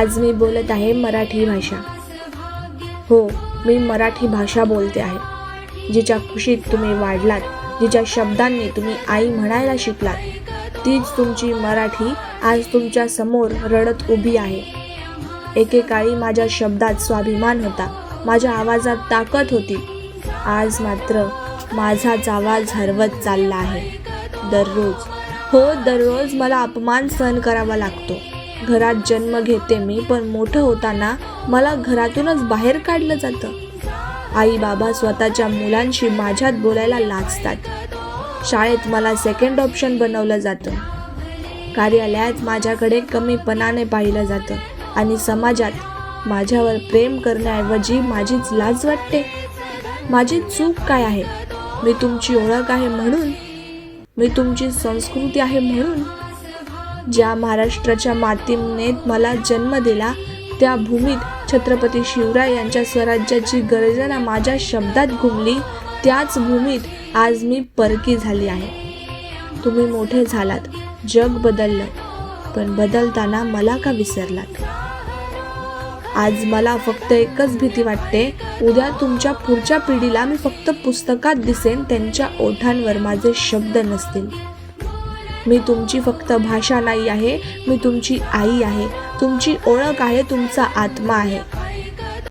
आज मी बोलत आहे मराठी भाषा. हो, मी मराठी भाषा बोलते आहे. जिच्या खुशीत तुम्ही वाढलात, जिच्या शब्दांनी तुम्ही आई म्हणायला शिकलात, तीच तुमची मराठी आज तुमच्या समोर रडत उभी आहे. एकेकाळी माझ्या शब्दात स्वाभिमान होता, माझ्या आवाजात ताकद होती. आज मात्र माझाच आवाज हरवत चालला आहे. दररोज मला अपमान सहन करावा लागतो. घरात जन्म घेते मी, पण मोठं होताना मला घरातूनच बाहेर काढलं जातं. आई बाबा स्वतःच्या मुलांशी माझ्यात बोलायला लाजतात. शाळेत मला सेकंड ऑप्शन बनवलं जातं. कार्यालयात माझ्याकडे कमीपणाने पाहिलं जातं आणि समाजात माझ्यावर प्रेम करण्याऐवजी माझीच लाज वाटते. माझी चूक काय आहे? मी तुमची ओळख आहे म्हणून, मी तुमची संस्कृती आहे म्हणून. ज्या महाराष्ट्राच्या मातीने मला जन्म दिला, त्या भूमीत छत्रपती शिवराय यांच्या स्वराज्याची गर्जना माझ्या शब्दात घुमली. त्याच भूमीत आज मी परकी झाली आहे. तुम्ही मोठे झालात, जग बदललं, पण बदलताना मला का विसरलात? आज मला फक्त एकच भीती वाटते, उद्या तुमच्या पुढच्या पिढीला मी फक्त पुस्तकात दिसेन, त्यांच्या ओठांवर माझे शब्द नसतील. मी तुमची फक्त भाषा नाही आहे, मी तुमची आई आहे, तुमची ओळख आहे, तुमचा आत्मा आहे.